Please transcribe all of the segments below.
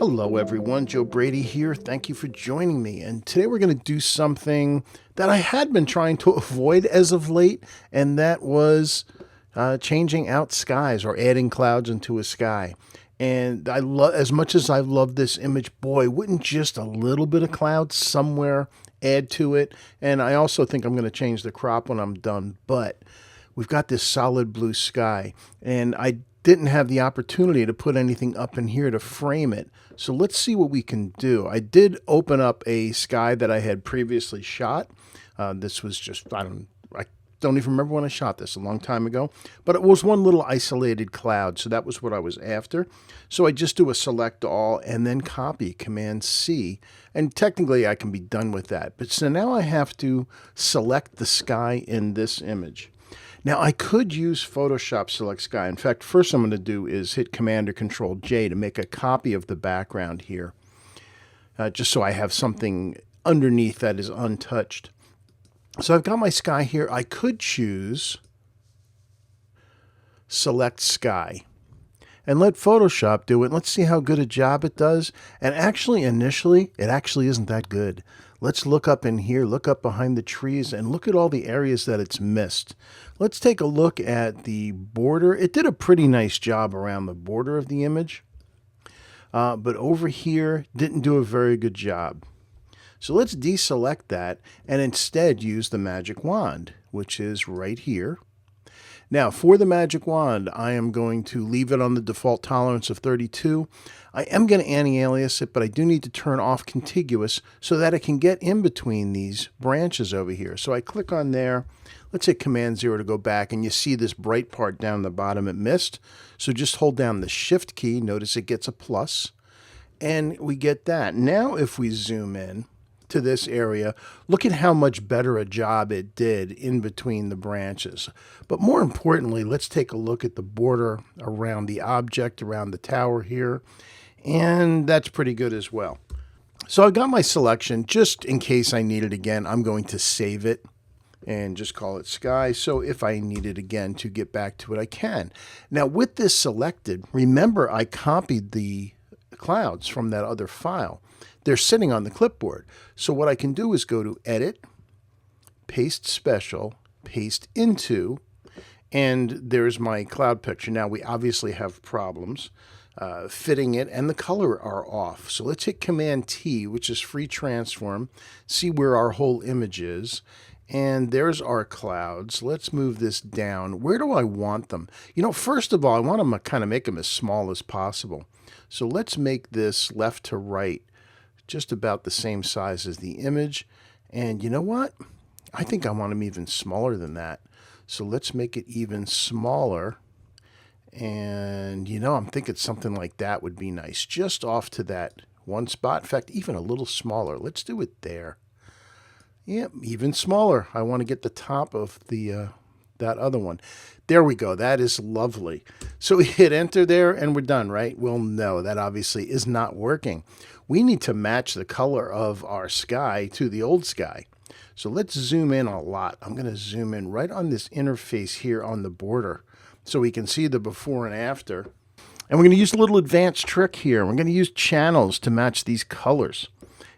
Hello everyone, Joe Brady here. Thank you for joining me. And today we're going to do something that I had been trying to avoid as of late, and that was changing out skies or adding clouds into a sky. And I love, as much as I love this image, boy, wouldn't just a little bit of cloud somewhere add to it? And I also think I'm going to change the crop when I'm done, but we've got this solid blue sky, and I didn't have the opportunity to put anything up in here to frame it. So let's see what we can do. I did open up a sky that I had previously shot. This was just, I don't even remember when I shot this, a long time ago, but it was one little isolated cloud, so that was what I was after. So I just do a select all and then copy, Command C, and technically I can be done with that. But so now I have to select the sky in this image. Now, I could use Photoshop Select Sky. In fact, first I'm going to do is hit Command or Control J to make a copy of the background here, just so I have something underneath that is untouched. So I've got my sky here. I could choose Select Sky and let Photoshop do it. Let's see how good a job it does. And actually, initially, it actually isn't that good. Let's look up in here, look up behind the trees, and look at all the areas that it's missed. Let's take a look at the border. It did a pretty nice job around the border of the image, but over here, didn't do a very good job. So let's deselect that and instead use the magic wand, which is right here. Now, for the magic wand, I am going to leave it on the default tolerance of 32. I am going to anti-alias it, but I do need to turn off contiguous so that it can get in between these branches over here. So I click on there. Let's hit Command 0 to go back, and you see this bright part down the bottom it missed. So just hold down the Shift key. Notice it gets a plus, and we get that. Now, if we zoom in to this area, look at how much better a job it did in between the branches. But more importantly, let's take a look at the border around the object, around the tower here, and that's pretty good as well. So I got my selection. Just in case I need it again, I'm going to save it and just call it sky. So if I need it again to get back to it, I can. Now with this selected, remember I copied the clouds from that other file. They're sitting on the clipboard. So what I can do is go to Edit, Paste Special, Paste Into, and there's my cloud picture. Now we obviously have problems fitting it, and the color are off. So let's hit Command T, which is free transform, see where our whole image is. And there's our clouds. Let's move this down. Where do I want them? You know, first of all, I want to kind of make them as small as possible. So let's make this left to right just about the same size as the image. And you know what? I think I want them even smaller than that. So let's make it even smaller. And you know, I'm thinking something like that would be nice. Just off to that one spot. In fact, even a little smaller. Let's do it there. Yep, even smaller. I want to get the top of the that other one. There we go. That is lovely. So we hit enter there and we're done, right? Well, no, that obviously is not working. We need to match the color of our sky to the old sky. So let's zoom in a lot. I'm going to zoom in right on this interface here on the border so we can see the before and after. And we're going to use a little advanced trick here. We're going to use channels to match these colors.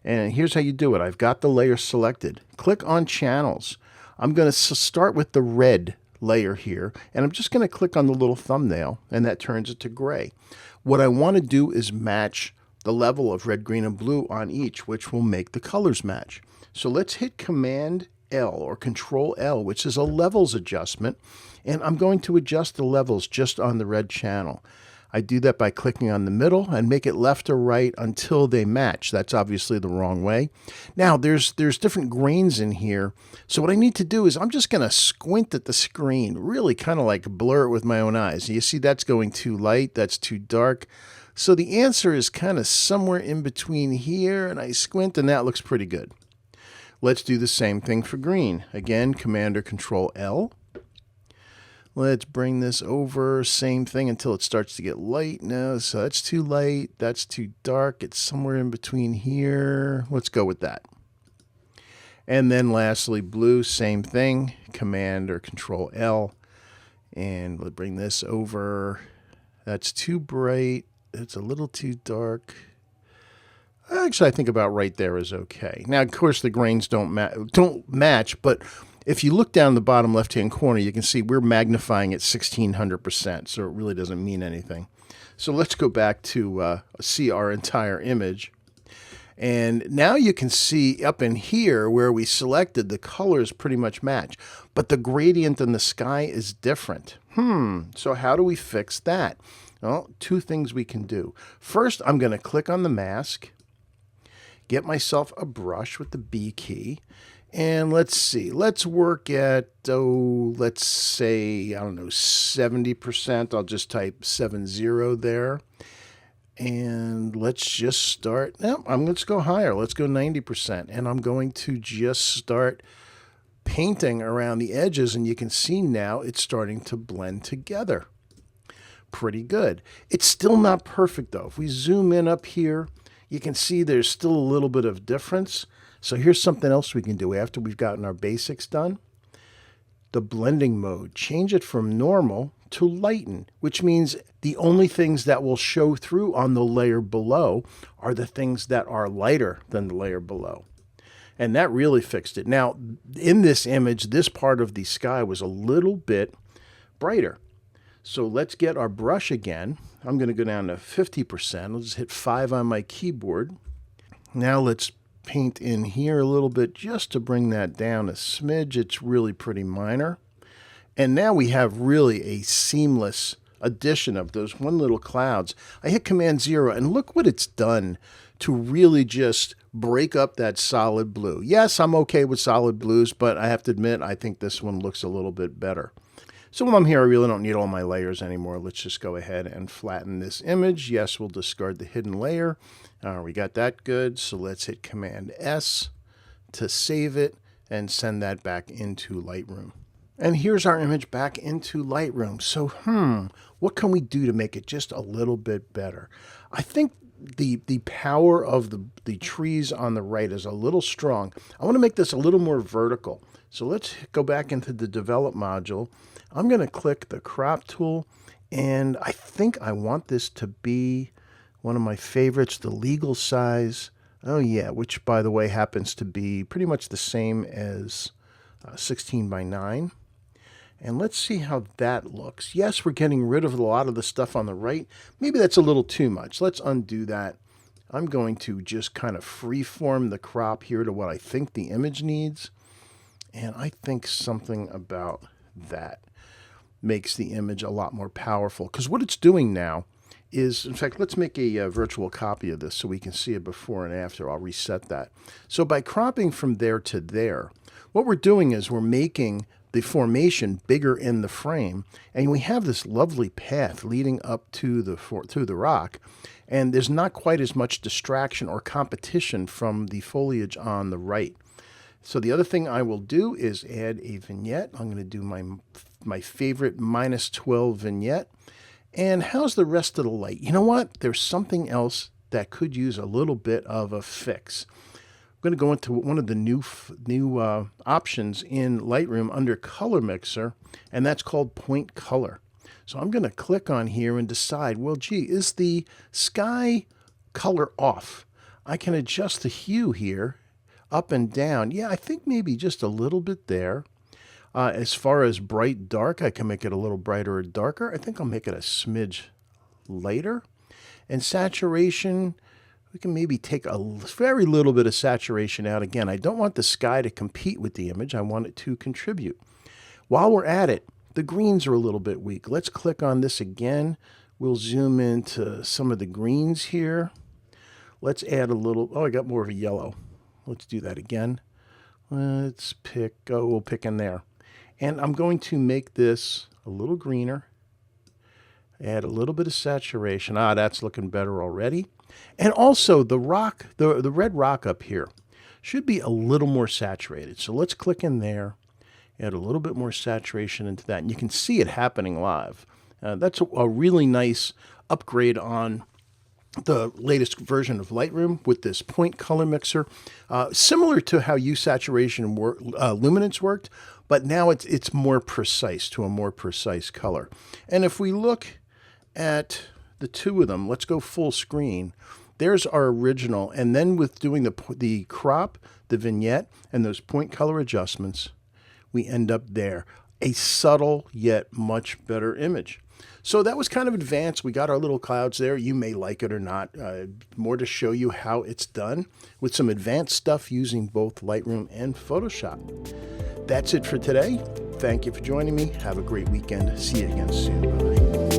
And here's how you do it. I've got the layer selected. Click on channels. I'm going to start with the red layer here, and I'm just going to click on the little thumbnail, and that turns it to gray. What I want to do is match the level of red, green, and blue on each, which will make the colors match. So let's hit Command L or Control L, which is a levels adjustment, and I'm going to adjust the levels just on the red channel. I do that by clicking on the middle and make it left or right until they match. That's obviously the wrong way. Now, there's different grains in here. So what I need to do is I'm just going to squint at the screen, really kind of like blur it with my own eyes. You see that's going too light, that's too dark. So the answer is kind of somewhere in between here, and I squint, and that looks pretty good. Let's do the same thing for green. Again, Command or Control L. Let's bring this over, same thing until it starts to get light. No, so that's too light, that's too dark. It's somewhere in between here. Let's go with that. And then lastly, blue, same thing, Command or Control L. And we'll bring this over. That's too bright. It's a little too dark. Actually, I think about right there is okay. Now, of course, the grains don't match, but if you look down the bottom left-hand corner, you can see we're magnifying it 1,600%, so it really doesn't mean anything. So let's go back to see our entire image. And now you can see up in here where we selected, the colors pretty much match, but the gradient in the sky is different. So how do we fix that? Well, two things we can do. First, I'm going to click on the mask, get myself a brush with the B key, and let's see. Let's work at, let's say, I don't know, 70%. I'll just type 70 there. And let's just start. No, let's go higher. Let's go 90%. And I'm going to just start painting around the edges. And you can see now it's starting to blend together. Pretty good. It's still not perfect, though. If we zoom in up here, you can see there's still a little bit of difference. So here's something else we can do after we've gotten our basics done. The blending mode. Change it from normal to lighten, which means the only things that will show through on the layer below are the things that are lighter than the layer below. And that really fixed it. Now, in this image, this part of the sky was a little bit brighter. So let's get our brush again. I'm going to go down to 50%. I'll just hit 5 on my keyboard. Now let's paint in here a little bit just to bring that down a smidge. It's really pretty minor. And now we have really a seamless addition of those one little clouds. I hit Command 0 and look what it's done to really just break up that solid blue. Yes, I'm okay with solid blues, but I have to admit, I think this one looks a little bit better. So while I'm here, I really don't need all my layers anymore. Let's just go ahead and flatten this image. Yes, we'll discard the hidden layer. We got that good. So let's hit Command S to save it and send that back into Lightroom. And here's our image back into Lightroom. So, what can we do to make it just a little bit better? I think the power of the trees on the right is a little strong. I want to make this a little more vertical. So let's go back into the Develop module. I'm going to click the Crop tool, and I think I want this to be one of my favorites, the legal size. Oh yeah, which by the way happens to be pretty much the same as 16 by 9. And let's see how that looks. Yes, we're getting rid of a lot of the stuff on the right. Maybe that's a little too much. Let's undo that. I'm going to just kind of freeform the crop here to what I think the image needs. And I think something about that makes the image a lot more powerful. Because what it's doing now is, in fact, let's make a virtual copy of this so we can see it before and after. I'll reset that. So by cropping from there to there, what we're doing is we're making the formation bigger in the frame, and we have this lovely path leading up to the rock, and there's not quite as much distraction or competition from the foliage on the right. So the other thing I will do is add a vignette. I'm going to do my favorite -12 vignette. And how's the rest of the light? You know what? There's something else that could use a little bit of a fix. I'm going to go into one of the new options in Lightroom under Color Mixer, and that's called Point Color. So I'm going to click on here and decide, well, gee, is the sky color off? I can adjust the hue here up and down. Yeah, I think maybe just a little bit there. As far as bright dark, I can make it a little brighter or darker. I think I'll make it a smidge lighter. And saturation, we can maybe take a very little bit of saturation out. Again, I don't want the sky to compete with the image. I want it to contribute. While we're at it, the greens are a little bit weak. Let's click on this again. We'll zoom into some of the greens here. Let's add a little, I got more of a yellow. Let's do that again. Let's pick, we'll pick in there. And I'm going to make this a little greener. Add a little bit of saturation. That's looking better already. And also the rock, the red rock up here should be a little more saturated. So let's click in there, add a little bit more saturation into that. And you can see it happening live. That's a really nice upgrade on the latest version of Lightroom with this point color mixer, similar to how hue saturation luminance worked, but now it's more precise, to a more precise color. And if we look at the two of them, let's go full screen. There's our original. And then with doing the crop, the vignette, and those point color adjustments, we end up there. A subtle yet much better image. So that was kind of advanced. We got our little clouds there. You may like it or not. More to show you how it's done with some advanced stuff using both Lightroom and Photoshop. That's it for today. Thank you for joining me. Have a great weekend. See you again soon. Bye.